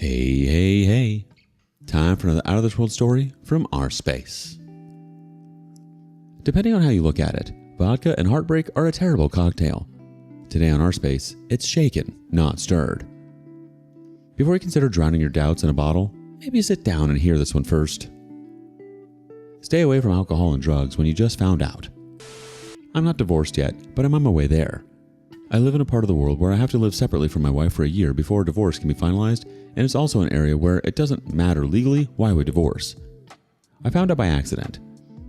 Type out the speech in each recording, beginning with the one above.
Hey. Time for another Out of This World story from rSpace. Depending on how you look at it, vodka and heartbreak are a terrible cocktail. Today on rSpace, it's shaken, not stirred. Before you consider drowning your doubts in a bottle, maybe sit down and hear this one first. Stay away from alcohol and drugs when you just found out. I'm not divorced yet, but I'm on my way there. I live in a part of the world where I have to live separately from my wife for a year before a divorce can be finalized, and it's also an area where it doesn't matter legally why we divorce. I found out by accident.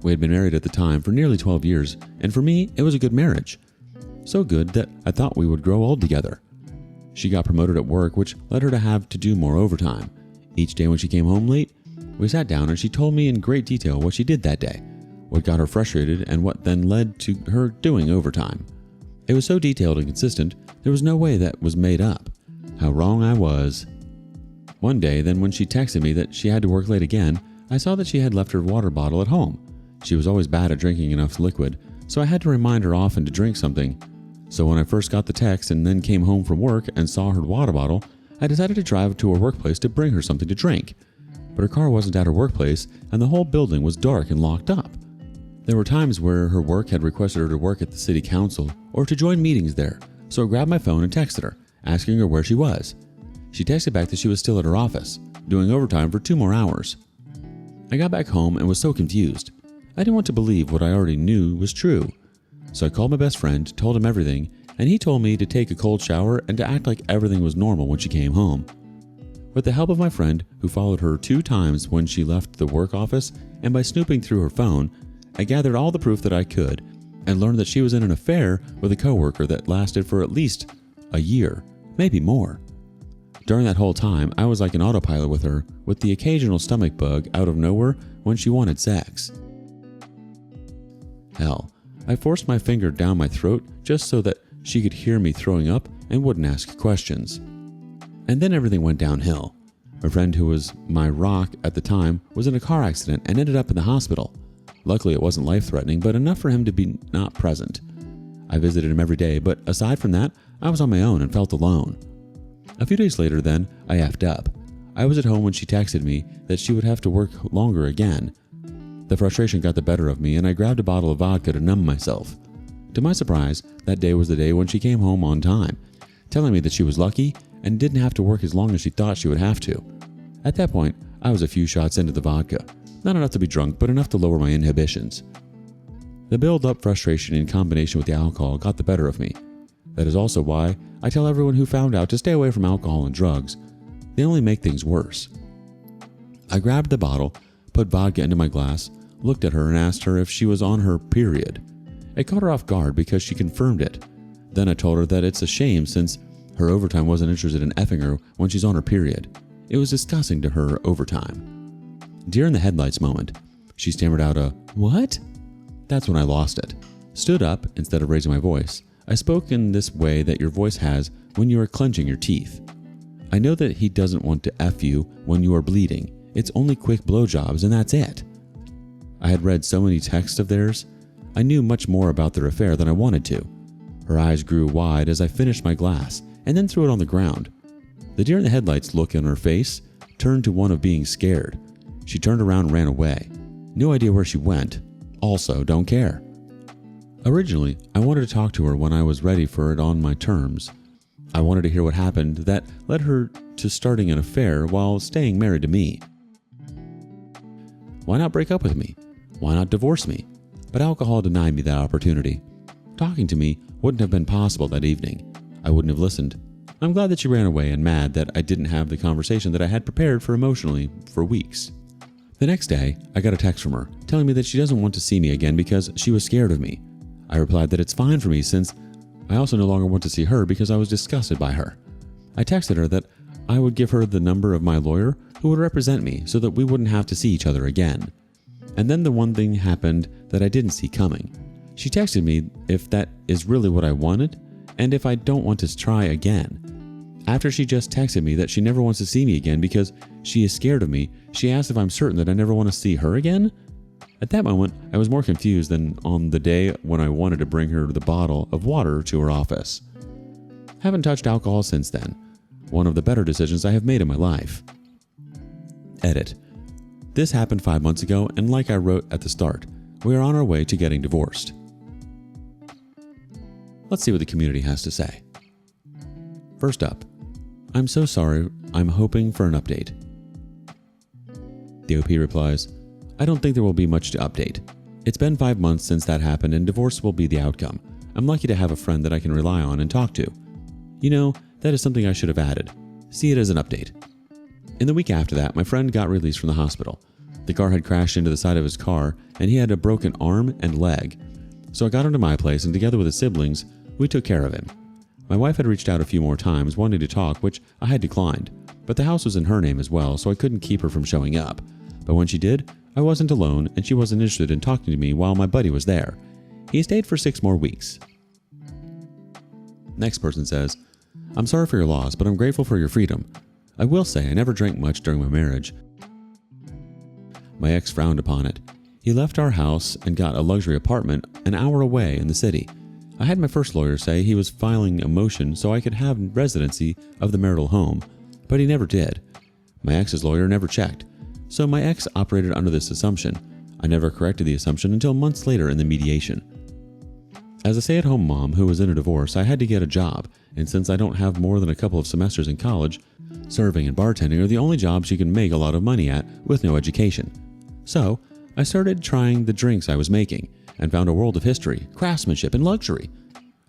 We had been married at the time for nearly 12 years, and for me, it was a good marriage. So good that I thought we would grow old together. She got promoted at work, which led her to have to do more overtime. Each day when she came home late, we sat down and she told me in great detail what she did that day, what got her frustrated, and what then led to her doing overtime. It was so detailed and consistent, there was no way that was made up. How wrong I was. One day, then when she texted me that she had to work late again, I saw that she had left her water bottle at home. She was always bad at drinking enough liquid, so I had to remind her often to drink something. So when I first got the text and then came home from work and saw her water bottle, I decided to drive to her workplace to bring her something to drink. But her car wasn't at her workplace, and the whole building was dark and locked up. There were times where her work had requested her to work at the city council or to join meetings there, so I grabbed my phone and texted her, asking her where she was. She texted back that she was still at her office, doing overtime for 2 more hours. I got back home and was so confused. I didn't want to believe what I already knew was true. So I called my best friend, told him everything, and he told me to take a cold shower and to act like everything was normal when she came home. With the help of my friend, who followed her 2 times when she left the work office, and by snooping through her phone, I gathered all the proof that I could and learned that she was in an affair with a coworker that lasted for at least a year, maybe more. During that whole time, I was like an autopilot with her, with the occasional stomach bug out of nowhere when she wanted sex. Hell, I forced my finger down my throat just so that she could hear me throwing up and wouldn't ask questions. And then everything went downhill. My friend, who was my rock at the time, was in a car accident and ended up in the hospital. Luckily, it wasn't life-threatening, but enough for him to be not present. I visited him every day, but aside from that, I was on my own and felt alone. A few days later then, I effed up. I was at home when she texted me that she would have to work longer again. The frustration got the better of me, and I grabbed a bottle of vodka to numb myself. To my surprise, that day was the day when she came home on time, telling me that she was lucky and didn't have to work as long as she thought she would have to. At that point, I was a few shots into the vodka. Not enough to be drunk, but enough to lower my inhibitions. The build-up frustration in combination with the alcohol got the better of me. That is also why I tell everyone who found out to stay away from alcohol and drugs. They only make things worse. I grabbed the bottle, put vodka into my glass, looked at her and asked her if she was on her period. It caught her off guard because she confirmed it. Then I told her that it's a shame since her overtime wasn't interested in effing her when she's on her period. It was disgusting to her overtime. Deer in the headlights moment, she stammered out a, "What?" That's when I lost it. Stood up instead of raising my voice. I spoke in this way that your voice has when you are clenching your teeth. I know that he doesn't want to F you when you are bleeding. It's only quick blowjobs and that's it. I had read so many texts of theirs. I knew much more about their affair than I wanted to. Her eyes grew wide as I finished my glass and then threw it on the ground. The deer in the headlights look on her face turned to one of being scared. She turned around and ran away. No idea where she went. Also, don't care. Originally, I wanted to talk to her when I was ready for it on my terms. I wanted to hear what happened that led her to starting an affair while staying married to me. Why not break up with me? Why not divorce me? But alcohol denied me that opportunity. Talking to me wouldn't have been possible that evening. I wouldn't have listened. I'm glad that she ran away and mad that I didn't have the conversation that I had prepared for emotionally for weeks. The next day, I got a text from her telling me that she doesn't want to see me again because she was scared of me. I replied that it's fine for me since I also no longer want to see her because I was disgusted by her. I texted her that I would give her the number of my lawyer who would represent me so that we wouldn't have to see each other again. And then the one thing happened that I didn't see coming. She texted me if that is really what I wanted and if I don't want to try again. After she just texted me that she never wants to see me again because she is scared of me, she asked if I'm certain that I never want to see her again? At that moment, I was more confused than on the day when I wanted to bring her the bottle of water to her office. Haven't touched alcohol since then. one of the better decisions I have made in my life. Edit. This happened 5 months ago, and like I wrote at the start, we are on our way to getting divorced. Let's see what the community has to say. First up, I'm so sorry, I'm hoping for an update. The OP replies, I don't think there will be much to update. It's been 5 months since that happened and divorce will be the outcome. I'm lucky to have a friend that I can rely on and talk to. You know, that is something I should have added. See it as an update. In the week after that, my friend got released from the hospital. The car had crashed into the side of his car and he had a broken arm and leg. So I got him to my place and together with his siblings, we took care of him. My wife had reached out a few more times wanting to talk, which I had declined. But the house was in her name as well, so I couldn't keep her from showing up. But when she did, I wasn't alone and she wasn't interested in talking to me while my buddy was there. He stayed for 6 more weeks. Next person says, I'm sorry for your loss, but I'm grateful for your freedom. I will say I never drank much during my marriage. My ex frowned upon it. He left our house and got a luxury apartment an hour away in the city. I had my first lawyer say he was filing a motion so I could have residency of the marital home, but he never did. My ex's lawyer never checked, so my ex operated under this assumption. I never corrected the assumption until months later in the mediation. As a stay-at-home mom who was in a divorce, I had to get a job, and since I don't have more than a couple of semesters in college, serving and bartending are the only jobs you can make a lot of money at with no education. So, I started trying the drinks I was making, and found a world of history, craftsmanship, and luxury.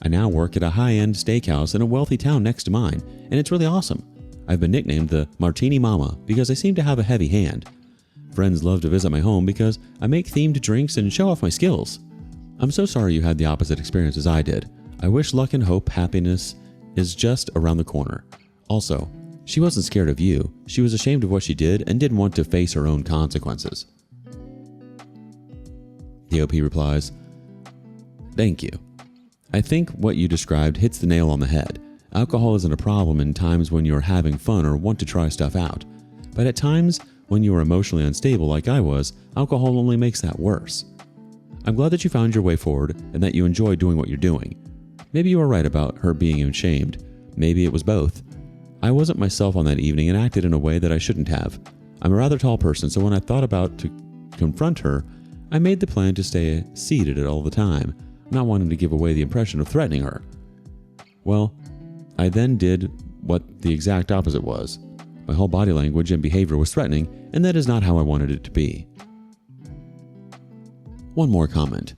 I now work at a high-end steakhouse in a wealthy town next to mine, and it's really awesome. I've been nicknamed the Martini Mama because I seem to have a heavy hand. Friends love to visit my home because I make themed drinks and show off my skills. I'm so sorry you had the opposite experience as I did. I wish luck and hope happiness is just around the corner. Also, she wasn't scared of you. She was ashamed of what she did and didn't want to face her own consequences. The OP replies, Thank you. I think what you described hits the nail on the head. Alcohol isn't a problem in times when you're having fun or want to try stuff out. But at times when you are emotionally unstable like I was, alcohol only makes that worse. I'm glad that you found your way forward and that you enjoy doing what you're doing. Maybe you were right about her being ashamed. Maybe it was both. I wasn't myself on that evening and acted in a way that I shouldn't have. I'm a rather tall person, so when I thought about to confront her, I made the plan to stay seated all the time, not wanting to give away the impression of threatening her. Well, I then did what the exact opposite was. My whole body language and behavior was threatening, and that is not how I wanted it to be. One more comment.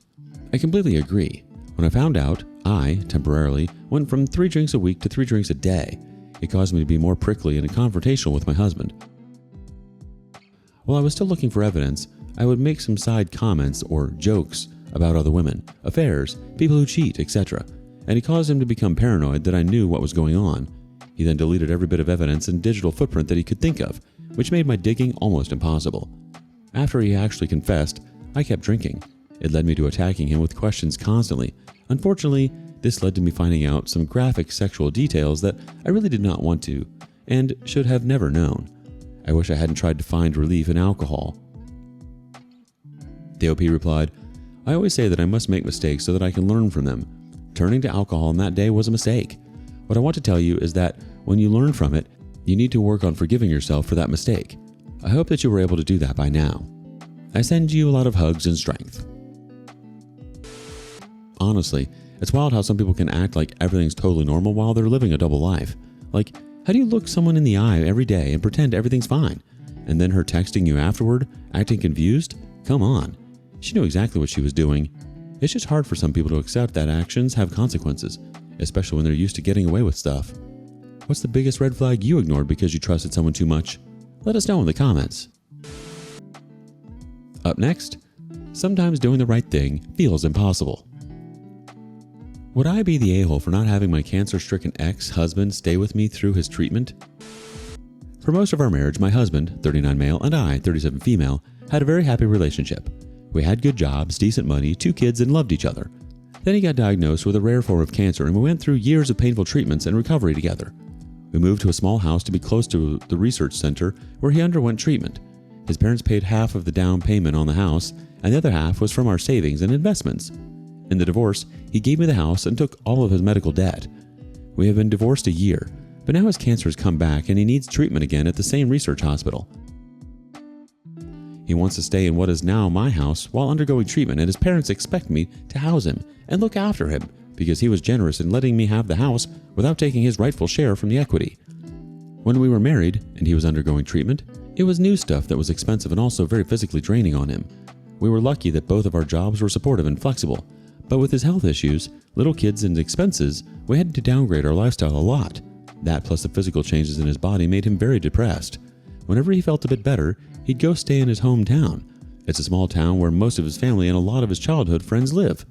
I completely agree. When I found out, I, temporarily, went from 3 drinks a week to 3 drinks a day. It caused me to be more prickly and confrontational with my husband. While I was still looking for evidence, I would make some side comments or jokes about other women, affairs, people who cheat, etc., and it caused him to become paranoid that I knew what was going on. He then deleted every bit of evidence and digital footprint that he could think of, which made my digging almost impossible. After he actually confessed, I kept drinking. It led me to attacking him with questions constantly. Unfortunately, this led to me finding out some graphic sexual details that I really did not want to, and should have never known. I wish I hadn't tried to find relief in alcohol. The OP replied, I always say that I must make mistakes so that I can learn from them. Turning to alcohol on that day was a mistake. What I want to tell you is that when you learn from it, you need to work on forgiving yourself for that mistake. I hope that you were able to do that by now. I send you a lot of hugs and strength. Honestly, it's wild how some people can act like everything's totally normal while they're living a double life. Like, how do you look someone in the eye every day and pretend everything's fine? And then her texting you afterward, acting confused? Come on. She knew exactly what she was doing. It's just hard for some people to accept that actions have consequences, especially when they're used to getting away with stuff. What's the biggest red flag you ignored because you trusted someone too much? Let us know in the comments. Up next, sometimes doing the right thing feels impossible. Would I be the a-hole for not having my cancer-stricken ex-husband stay with me through his treatment? For most of our marriage, my husband, 39 male, and I, 37 female, had a very happy relationship. We had good jobs, decent money, 2 kids, and loved each other. Then he got diagnosed with a rare form of cancer, and we went through years of painful treatments and recovery together. We moved to a small house to be close to the research center where he underwent treatment. His parents paid half of the down payment on the house, and the other half was from our savings and investments. In the divorce, he gave me the house and took all of his medical debt. We have been divorced a year, but now his cancer has come back and he needs treatment again at the same research hospital. He wants to stay in what is now my house while undergoing treatment, and his parents expect me to house him and look after him because he was generous in letting me have the house without taking his rightful share from the equity. When we were married and he was undergoing treatment, it was new stuff that was expensive and also very physically draining on him. We were lucky that both of our jobs were supportive and flexible, but with his health issues, little kids, and expenses, we had to downgrade our lifestyle a lot. That plus the physical changes in his body made him very depressed. Whenever he felt a bit better, he'd go stay in his hometown. It's a small town where most of his family and a lot of his childhood friends live.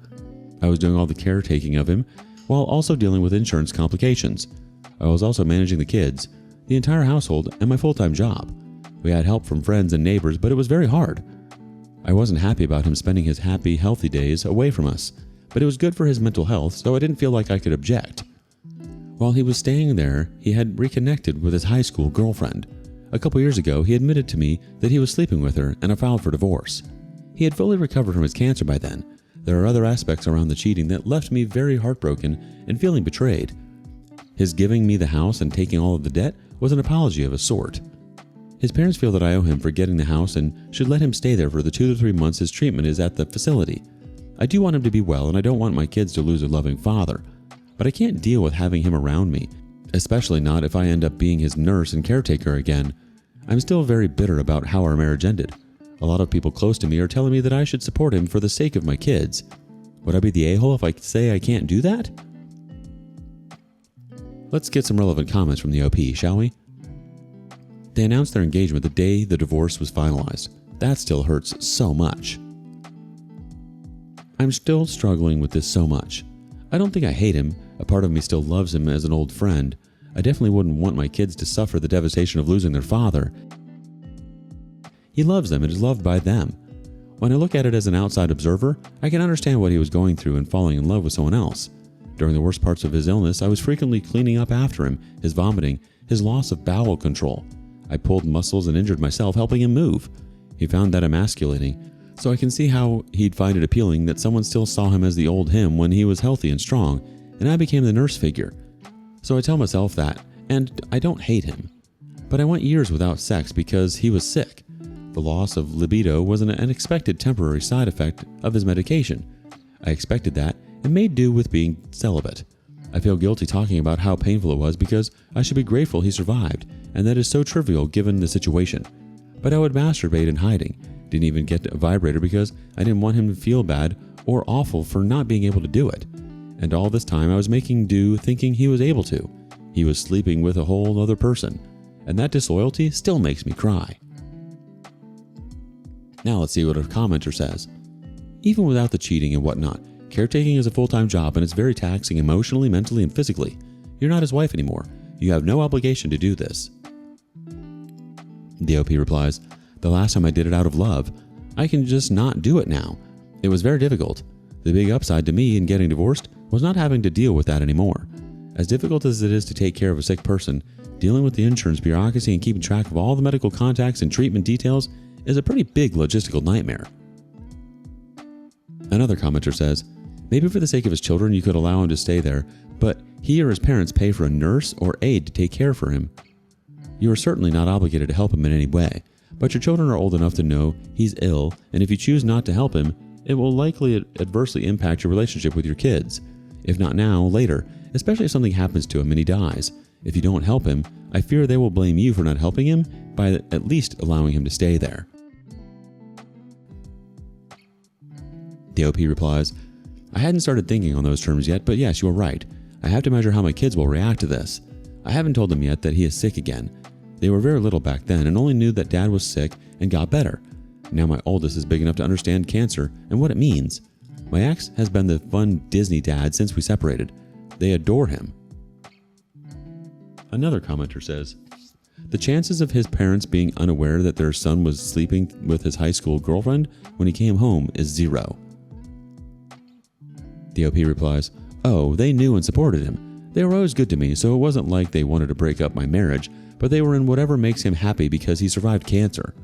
I was doing all the caretaking of him while also dealing with insurance complications. I was also managing the kids, the entire household, and my full-time job. We had help from friends and neighbors, but it was very hard. I wasn't happy about him spending his happy, healthy days away from us, but it was good for his mental health, so I didn't feel like I could object. While he was staying there, he had reconnected with his high school girlfriend. A couple years ago, he admitted to me that he was sleeping with her and I filed for divorce. He had fully recovered from his cancer by then. There are other aspects around the cheating that left me very heartbroken and feeling betrayed. His giving me the house and taking all of the debt was an apology of a sort. His parents feel that I owe him for getting the house and should let him stay there for the 2 to 3 months his treatment is at the facility. I do want him to be well, and I don't want my kids to lose a loving father, but I can't deal with having him around me, especially not if I end up being his nurse and caretaker again. I'm still very bitter about how our marriage ended. A lot of people close to me are telling me that I should support him for the sake of my kids. Would I be the a-hole if I say I can't do that? Let's get some relevant comments from the OP, shall we? They announced their engagement the day the divorce was finalized. That still hurts so much. I'm still struggling with this so much. I don't think I hate him. A part of me still loves him as an old friend. I definitely wouldn't want my kids to suffer the devastation of losing their father. He loves them and is loved by them. When I look at it as an outside observer, I can understand what he was going through and falling in love with someone else. During the worst parts of his illness, I was frequently cleaning up after him, his vomiting, his loss of bowel control. I pulled muscles and injured myself helping him move. He found that emasculating, so I can see how he'd find it appealing that someone still saw him as the old him when he was healthy and strong, and I became the nurse figure. So I tell myself that, and I don't hate him. But I went years without sex because he was sick. The loss of libido was an unexpected temporary side effect of his medication. I expected that and made do with being celibate. I feel guilty talking about how painful it was because I should be grateful he survived, and that is so trivial given the situation. But I would masturbate in hiding, didn't even get a vibrator because I didn't want him to feel bad or awful for not being able to do it. And all this time I was making do thinking he was able to. He was sleeping with a whole other person, and that disloyalty still makes me cry. Now let's see what a commenter says. Even without the cheating and whatnot, caretaking is a full-time job and it's very taxing emotionally, mentally, and physically. You're not his wife anymore. You have no obligation to do this. The OP replies, the last time I did it out of love. I can just not do it now. It was very difficult. The big upside to me in getting divorced was not having to deal with that anymore. As difficult as it is to take care of a sick person, dealing with the insurance bureaucracy and keeping track of all the medical contacts and treatment details is a pretty big logistical nightmare. Another commenter says, maybe for the sake of his children you could allow him to stay there, but he or his parents pay for a nurse or aide to take care for him. You are certainly not obligated to help him in any way, but your children are old enough to know he's ill, and if you choose not to help him, it will likely adversely impact your relationship with your kids. If not now, later, especially if something happens to him and he dies. If you don't help him, I fear they will blame you for not helping him by at least allowing him to stay there. The OP replies, I hadn't started thinking on those terms yet, but yes, you are right. I have to measure how my kids will react to this. I haven't told them yet that he is sick again. They were very little back then and only knew that dad was sick and got better. Now my oldest is big enough to understand cancer and what it means. My ex has been the fun Disney dad since we separated. They adore him. Another commenter says, the chances of his parents being unaware that their son was sleeping with his high school girlfriend when he came home is 0. The OP replies, oh, they knew and supported him. They were always good to me, so it wasn't like they wanted to break up my marriage, but they were in whatever makes him happy because he survived cancer.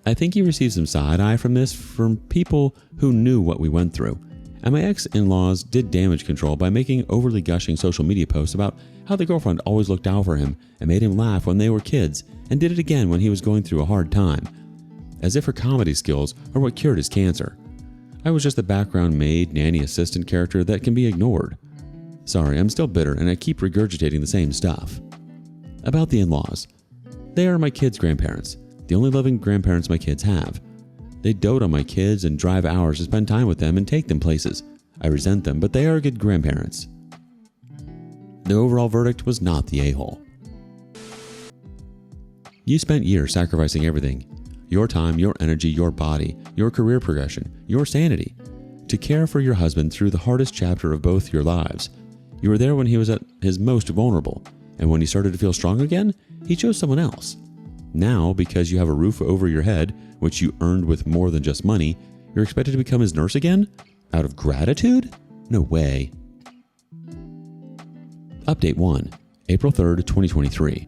I think he received some side eye from this from people who knew what we went through. And my ex-in-laws did damage control by making overly gushing social media posts about how the girlfriend always looked out for him and made him laugh when they were kids and did it again when he was going through a hard time. As if her comedy skills are what cured his cancer. I was just the background maid, nanny assistant character that can be ignored. Sorry, I'm still bitter and I keep regurgitating the same stuff. About the in-laws. They are my kids' grandparents, the only living grandparents my kids have. They dote on my kids and drive hours to spend time with them and take them places. I resent them, but they are good grandparents. The overall verdict was not the a-hole. You spent years sacrificing everything. Your time, your energy, your body, your career progression, your sanity, to care for your husband through the hardest chapter of both your lives. You were there when he was at his most vulnerable, and when he started to feel strong again, he chose someone else. Now, because you have a roof over your head, which you earned with more than just money, you're expected to become his nurse again? Out of gratitude? No way. Update 1, April 3rd, 2023.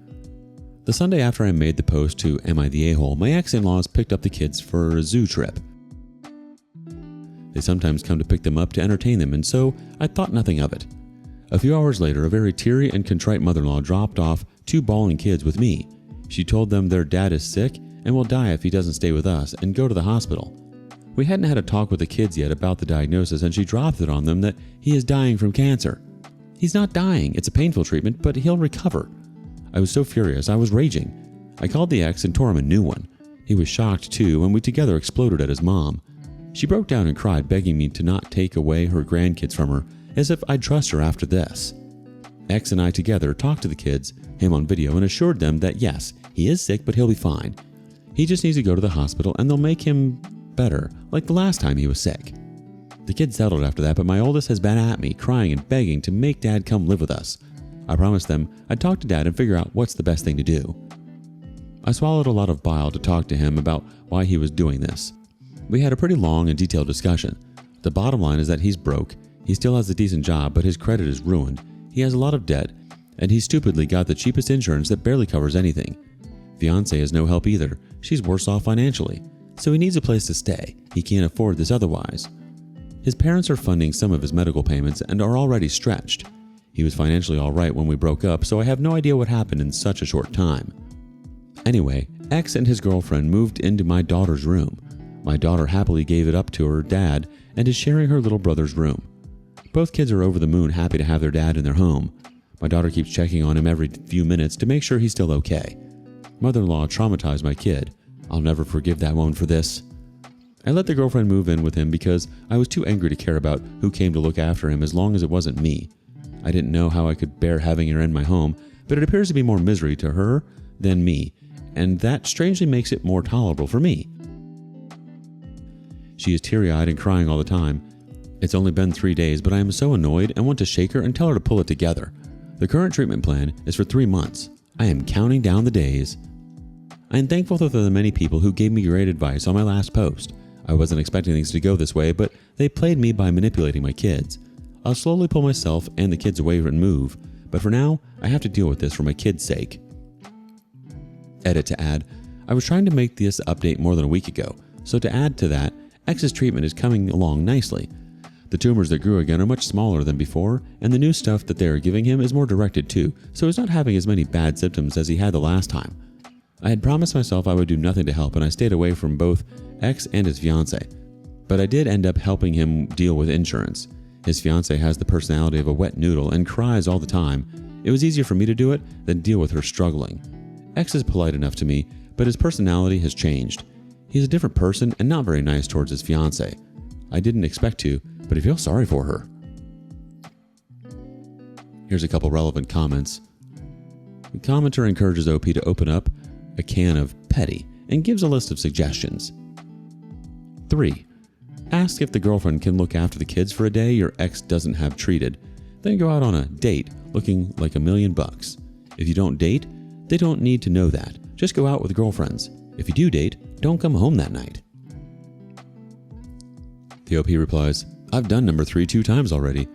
The Sunday after I made the post to Am I the A-hole, my ex-in-laws picked up the kids for a zoo trip. They sometimes come to pick them up to entertain them, and so I thought nothing of it. A few hours later, a very teary and contrite mother-in-law dropped off 2 bawling kids with me. She told them their dad is sick and will die if he doesn't stay with us and go to the hospital. We hadn't had a talk with the kids yet about the diagnosis, and she dropped it on them that he is dying from cancer. He's not dying, it's a painful treatment, but he'll recover. I was so furious, I was raging. I called the ex and tore him a new one. He was shocked too, and we together exploded at his mom. She broke down and cried, begging me to not take away her grandkids from her, as if I'd trust her after this. Ex and I together talked to the kids, him on video, and assured them that yes, he is sick, but he'll be fine. He just needs to go to the hospital and they'll make him better, like the last time he was sick. The kids settled after that, but my oldest has been at me, crying and begging to make Dad come live with us. I promised them I'd talk to Dad and figure out what's the best thing to do. I swallowed a lot of bile to talk to him about why he was doing this. We had a pretty long and detailed discussion. The bottom line is that he's broke, he still has a decent job, but his credit is ruined. He has a lot of debt, and he stupidly got the cheapest insurance that barely covers anything. Fiancé is no help either. She's worse off financially, so he needs a place to stay. He can't afford this otherwise. His parents are funding some of his medical payments and are already stretched. He was financially all right when we broke up, so I have no idea what happened in such a short time. Anyway, X and his girlfriend moved into my daughter's room. My daughter happily gave it up to her dad and is sharing her little brother's room. Both kids are over the moon happy to have their dad in their home. My daughter keeps checking on him every few minutes to make sure he's still okay. Mother-in-law traumatized my kid. I'll never forgive that woman for this. I let the girlfriend move in with him because I was too angry to care about who came to look after him as long as it wasn't me. I didn't know how I could bear having her in my home, but it appears to be more misery to her than me, and that strangely makes it more tolerable for me. She is teary-eyed and crying all the time. It's only been 3 days, but I am so annoyed and want to shake her and tell her to pull it together. The current treatment plan is for 3 months. I am counting down the days. I am thankful to the many people who gave me great advice on my last post. I wasn't expecting things to go this way, but they played me by manipulating my kids. I'll slowly pull myself and the kids away and move, but for now, I have to deal with this for my kids' sake. Edit to add, I was trying to make this update more than a week ago, so to add to that, X's treatment is coming along nicely. The tumors that grew again are much smaller than before, and the new stuff that they are giving him is more directed too, so he's not having as many bad symptoms as he had the last time. I had promised myself I would do nothing to help, and I stayed away from both X and his fiancée. But I did end up helping him deal with insurance. His fiancée has the personality of a wet noodle and cries all the time. It was easier for me to do it than deal with her struggling. X is polite enough to me, but his personality has changed. He's a different person and not very nice towards his fiancée. I didn't expect to, but I feel sorry for her. Here's a couple relevant comments. The commenter encourages OP to open up a can of petty and gives a list of suggestions. 3. Ask if the girlfriend can look after the kids for a day your ex doesn't have treated. Then go out on a date looking like $1 million. If you don't date, they don't need to know that. Just go out with girlfriends. If you do date, don't come home that night. The OP replies, I've done number 3 2 times already.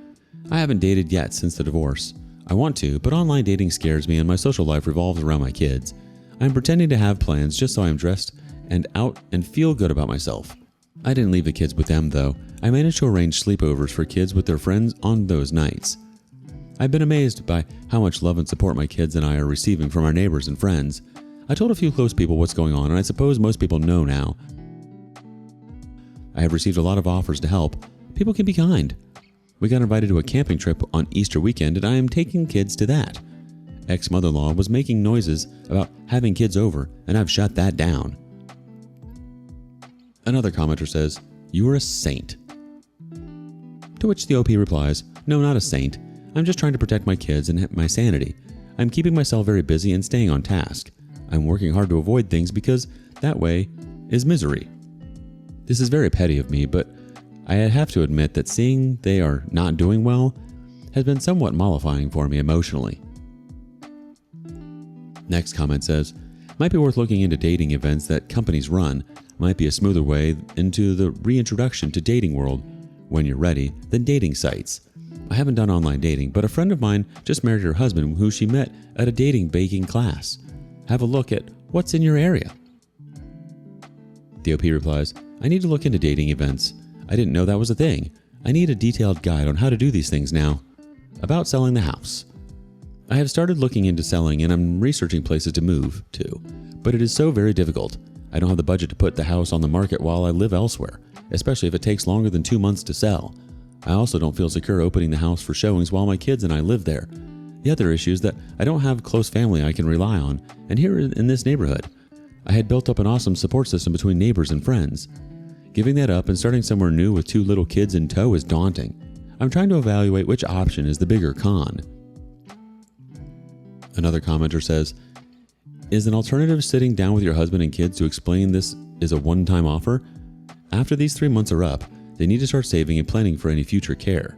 I haven't dated yet since the divorce. I want to, but online dating scares me and my social life revolves around my kids. I'm pretending to have plans just so I'm dressed and out and feel good about myself. I didn't leave the kids with them though. I managed to arrange sleepovers for kids with their friends on those nights. I've been amazed by how much love and support my kids and I are receiving from our neighbors and friends. I told a few close people what's going on, and I suppose most people know now. I have received a lot of offers to help. People can be kind. We got invited to a camping trip on Easter weekend, and I am taking kids to that. Ex-mother-in-law was making noises about having kids over, and I've shut that down. Another commenter says, "You are a saint." To which the OP replies, "No, not a saint. I'm just trying to protect my kids and my sanity. I'm keeping myself very busy and staying on task. I'm working hard to avoid things because that way is misery." This is very petty of me, but I have to admit that seeing they are not doing well has been somewhat mollifying for me emotionally. Next comment says, "Might be worth looking into dating events that companies run. Might be a smoother way into the reintroduction to dating world when you're ready than dating sites. I haven't done online dating, but a friend of mine just married her husband who she met at a dating baking class. Have a look at what's in your area." The OP replies, "I need to look into dating events. I didn't know that was a thing. I need a detailed guide on how to do these things now." About selling the house. I have started looking into selling and I'm researching places to move to, but it is so very difficult. I don't have the budget to put the house on the market while I live elsewhere, especially if it takes longer than 2 months to sell. I also don't feel secure opening the house for showings while my kids and I live there. The other issue is that I don't have close family I can rely on, and here in this neighborhood, I had built up an awesome support system between neighbors and friends. Giving that up and starting somewhere new with 2 little kids in tow is daunting. I'm trying to evaluate which option is the bigger con. Another commenter says, "Is an alternative sitting down with your husband and kids to explain this is a one-time offer? After these 3 months are up, they need to start saving and planning for any future care."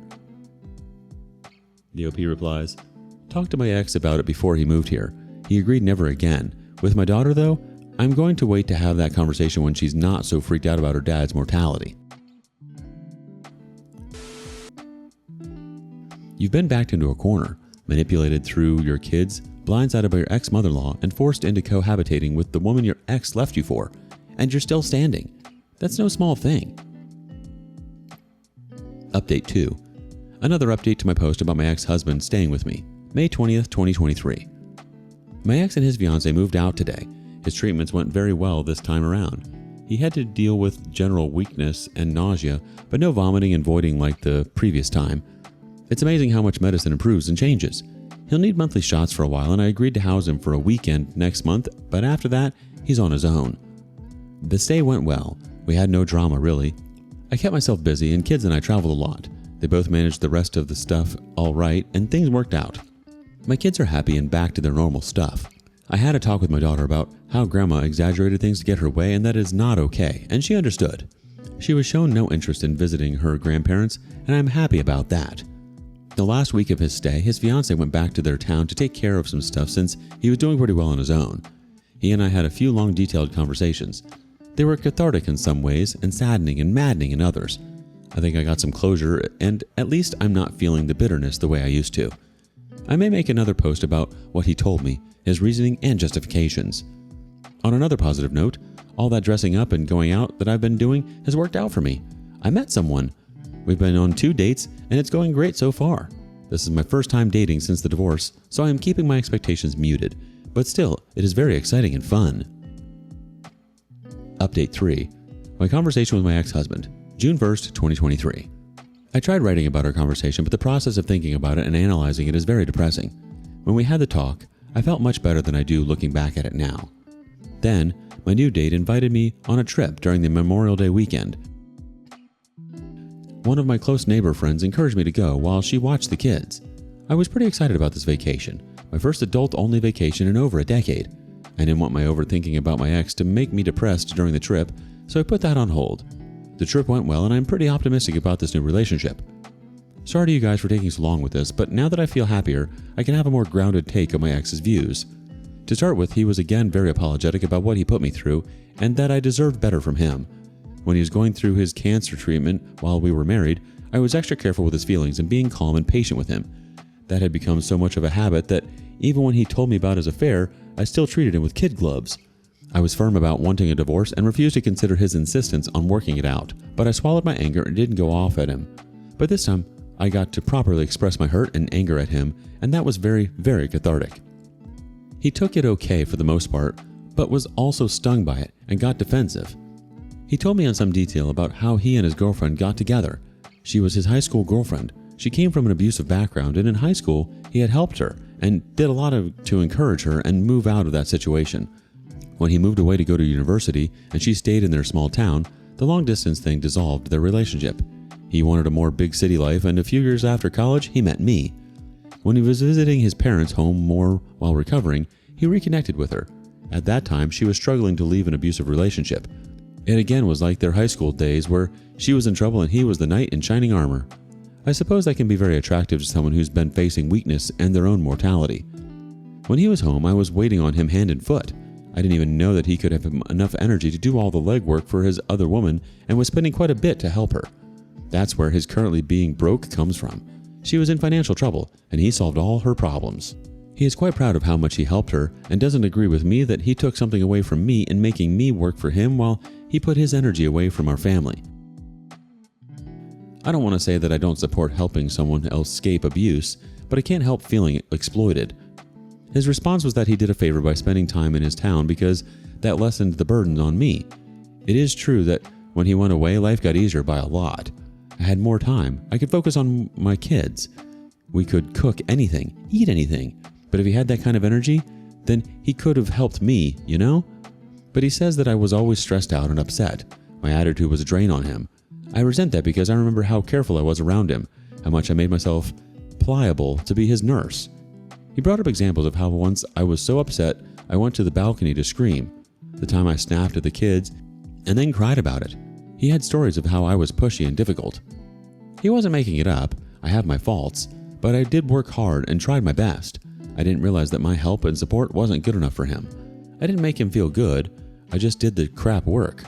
The OP replies, "Talked to my ex about it before he moved here. He agreed never again. With my daughter though, I'm going to wait to have that conversation when she's not so freaked out about her dad's mortality." You've been backed into a corner, manipulated through your kids, blindsided by your ex-mother-in-law, and forced into cohabitating with the woman your ex left you for, and you're still standing. That's no small thing. Update 2. Another update to my post about my ex-husband staying with me. May 20th, 2023. My ex and his fiancée moved out today. His treatments went very well this time around. He had to deal with general weakness and nausea, but no vomiting and voiding like the previous time. It's amazing how much medicine improves and changes. He'll need monthly shots for a while, and I agreed to house him for a weekend next month, but after that, he's on his own. The stay went well. We had no drama, really. I kept myself busy, and kids and I traveled a lot. They both managed the rest of the stuff all right, and things worked out. My kids are happy and back to their normal stuff. I had a talk with my daughter about how grandma exaggerated things to get her way, and that is not okay, and she understood. She was shown no interest in visiting her grandparents, and I'm happy about that. The last week of his stay, his fiancée went back to their town to take care of some stuff since he was doing pretty well on his own. He and I had a few long detailed conversations. They were cathartic in some ways and saddening and maddening in others. I think I got some closure, and at least I'm not feeling the bitterness the way I used to. I may make another post about what he told me, his reasoning and justifications. On another positive note, all that dressing up and going out that I've been doing has worked out for me. I met someone. We've been on 2 dates, and it's going great so far. This is my first time dating since the divorce, so I am keeping my expectations muted, but still, it is very exciting and fun. Update 3. My conversation with my ex-husband, June 1st, 2023. I tried writing about our conversation, but the process of thinking about it and analyzing it is very depressing. When we had the talk, I felt much better than I do looking back at it now. Then, my new date invited me on a trip during the Memorial Day weekend. One of my close neighbor friends encouraged me to go while she watched the kids. I was pretty excited about this vacation, my first adult-only vacation in over a decade. I didn't want my overthinking about my ex to make me depressed during the trip, so I put that on hold. The trip went well, and I'm pretty optimistic about this new relationship. Sorry to you guys for taking so long with this, but now that I feel happier, I can have a more grounded take on my ex's views. To start with, he was again very apologetic about what he put me through, and that I deserved better from him. When he was going through his cancer treatment while we were married, I was extra careful with his feelings and being calm and patient with him. That had become so much of a habit that even when he told me about his affair, I still treated him with kid gloves. I was firm about wanting a divorce and refused to consider his insistence on working it out, but I swallowed my anger and didn't go off at him. But this time, I got to properly express my hurt and anger at him, and that was very, very cathartic. He took it okay for the most part, but was also stung by it and got defensive. He told me in some detail about how he and his girlfriend got together. She was his high school girlfriend. She came from an abusive background, and in high school, he had helped her and did a lot to encourage her and move out of that situation. When he moved away to go to university and she stayed in their small town, the long-distance thing dissolved their relationship. He wanted a more big city life, and a few years after college, he met me. When he was visiting his parents' home more while recovering, he reconnected with her. At that time, she was struggling to leave an abusive relationship. It again was like their high school days where she was in trouble and he was the knight in shining armor. I suppose that can be very attractive to someone who's been facing weakness and their own mortality. When he was home, I was waiting on him hand and foot. I didn't even know that he could have enough energy to do all the legwork for his other woman and was spending quite a bit to help her. That's where his currently being broke comes from. She was in financial trouble, and he solved all her problems. He is quite proud of how much he helped her and doesn't agree with me that he took something away from me in making me work for him while he put his energy away from our family. I don't want to say that I don't support helping someone else escape abuse, but I can't help feeling exploited. His response was that he did a favor by spending time in his town because that lessened the burden on me. It is true that when he went away, life got easier by a lot. I had more time. I could focus on my kids. We could cook anything, eat anything. But if he had that kind of energy, then he could have helped me, you know? But he says that I was always stressed out and upset. My attitude was a drain on him. I resent that because I remember how careful I was around him, how much I made myself pliable to be his nurse. He brought up examples of how once I was so upset I went to the balcony to scream, the time I snapped at the kids, and then cried about it. He had stories of how I was pushy and difficult. He wasn't making it up. I have my faults, but I did work hard and tried my best. I didn't realize that my help and support wasn't good enough for him. I didn't make him feel good. I just did the crap work.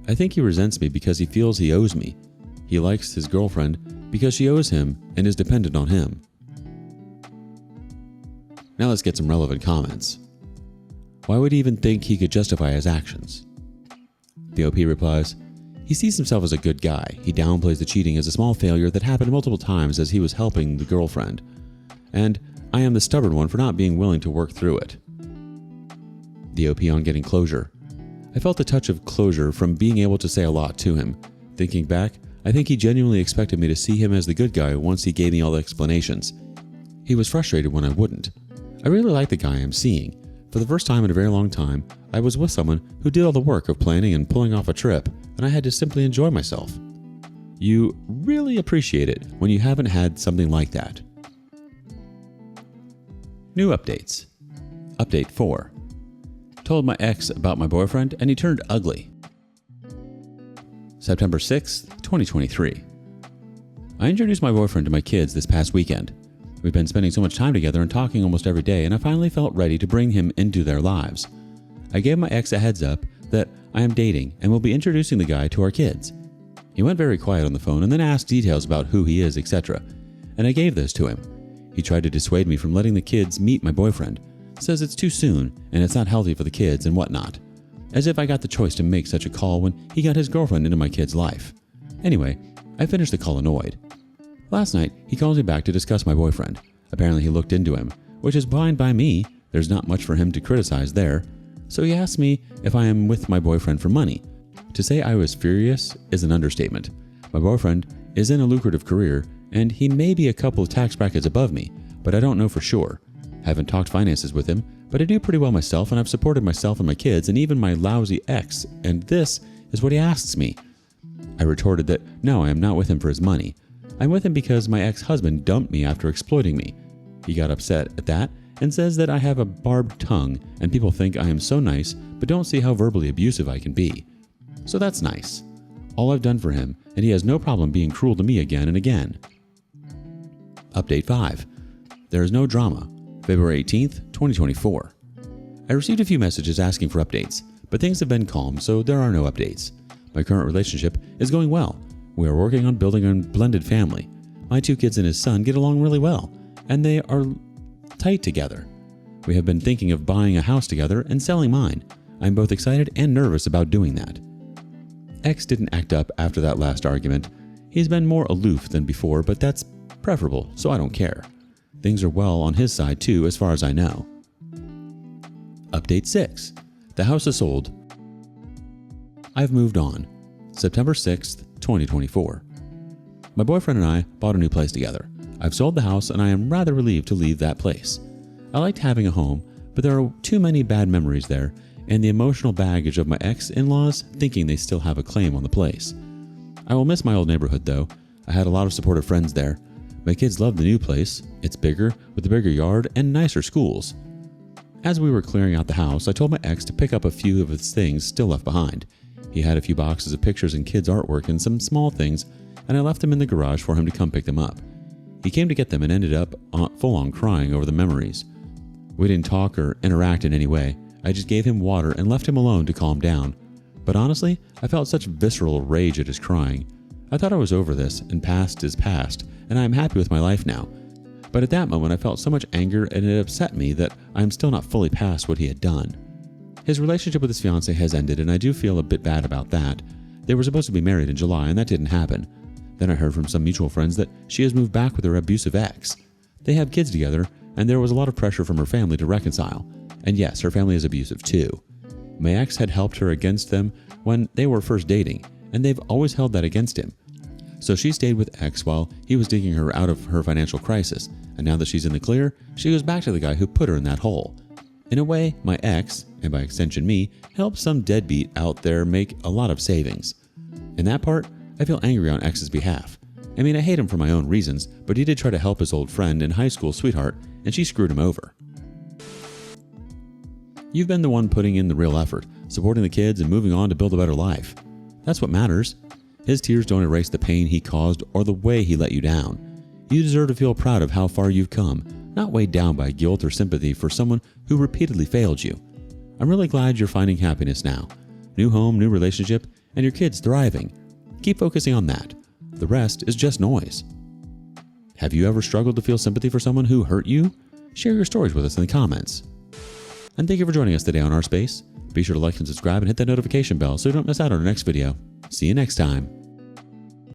I think he resents me because he feels he owes me. He likes his girlfriend because she owes him and is dependent on him. Now let's get some relevant comments. Why would he even think he could justify his actions? The OP replies, he sees himself as a good guy. He downplays the cheating as a small failure that happened multiple times as he was helping the girlfriend. And I am the stubborn one for not being willing to work through it. The OP on getting closure. I felt a touch of closure from being able to say a lot to him. Thinking back, I think he genuinely expected me to see him as the good guy once he gave me all the explanations. He was frustrated when I wouldn't. I really like the guy I'm seeing. For the first time in a very long time, I was with someone who did all the work of planning and pulling off a trip, and I had to simply enjoy myself. You really appreciate it when you haven't had something like that. New updates. Update 4. Told my ex about my boyfriend and he turned ugly. September 6th, 2023. I introduced my boyfriend to my kids this past weekend. We've been spending so much time together and talking almost every day, and I finally felt ready to bring him into their lives. I gave my ex a heads up that I am dating and will be introducing the guy to our kids. He went very quiet on the phone and then asked details about who he is, etc. And I gave this to him. He tried to dissuade me from letting the kids meet my boyfriend. Says it's too soon and it's not healthy for the kids and whatnot. As if I got the choice to make such a call when he got his girlfriend into my kid's life. Anyway, I finished the call annoyed. Last night, he calls me back to discuss my boyfriend. Apparently he looked into him, which is fine by me. There's not much for him to criticize there. So he asked me if I am with my boyfriend for money. To say I was furious is an understatement. My boyfriend is in a lucrative career, and he may be a couple of tax brackets above me, but I don't know for sure. Haven't talked finances with him, but I do pretty well myself, and I've supported myself and my kids and even my lousy ex, and this is what he asks me. I retorted that no, I am not with him for his money. I'm with him because my ex-husband dumped me after exploiting me. He got upset at that and says that I have a barbed tongue and people think I am so nice but don't see how verbally abusive I can be. So that's nice. All I've done for him, and he has no problem being cruel to me again and again. Update 5. There is no drama. February 18th, 2024. I received a few messages asking for updates, but things have been calm, so there are no updates. My current relationship is going well. We are working on building a blended family. My 2 kids and his son get along really well, and they are tight together. We have been thinking of buying a house together and selling mine. I'm both excited and nervous about doing that. X didn't act up after that last argument. He's been more aloof than before, but that's preferable, so I don't care. Things are well on his side too, as far as I know. Update 6. The house is sold. I've moved on. September 6th, 2024. My boyfriend and I bought a new place together. I've sold the house and I am rather relieved to leave that place. I liked having a home, but there are too many bad memories there and the emotional baggage of my ex-in-laws thinking they still have a claim on the place. I will miss my old neighborhood though. I had a lot of supportive friends there. My kids love the new place. It's bigger, with a bigger yard and nicer schools. As we were clearing out the house, I told my ex to pick up a few of his things still left behind. He had a few boxes of pictures and kids' artwork and some small things, and I left them in the garage for him to come pick them up. He came to get them and ended up full-on crying over the memories. We didn't talk or interact in any way. I just gave him water and left him alone to calm down. But honestly, I felt such visceral rage at his crying. I thought I was over this and past is past, and I am happy with my life now. But at that moment, I felt so much anger and it upset me that I am still not fully past what he had done. His relationship with his fiancée has ended, and I do feel a bit bad about that. They were supposed to be married in July, and that didn't happen. Then I heard from some mutual friends that she has moved back with her abusive ex. They have kids together, and there was a lot of pressure from her family to reconcile. And yes, her family is abusive too. My ex had helped her against them when they were first dating, and they've always held that against him. So she stayed with ex while he was digging her out of her financial crisis, and now that she's in the clear, she goes back to the guy who put her in that hole. In a way, my ex, and by extension me, helped some deadbeat out there make a lot of savings. In that part, I feel angry on ex's behalf. I mean, I hate him for my own reasons, but he did try to help his old friend and high school sweetheart, and she screwed him over. You've been the one putting in the real effort, supporting the kids and moving on to build a better life. That's what matters. His tears don't erase the pain he caused or the way he let you down. You deserve to feel proud of how far you've come, not weighed down by guilt or sympathy for someone who repeatedly failed you. I'm really glad you're finding happiness now. New home, new relationship, and your kids thriving. Keep focusing on that. The rest is just noise. Have you ever struggled to feel sympathy for someone who hurt you? Share your stories with us in the comments. And thank you for joining us today on rSpace. Be sure to like and subscribe and hit that notification bell so you don't miss out on our next video. See you next time.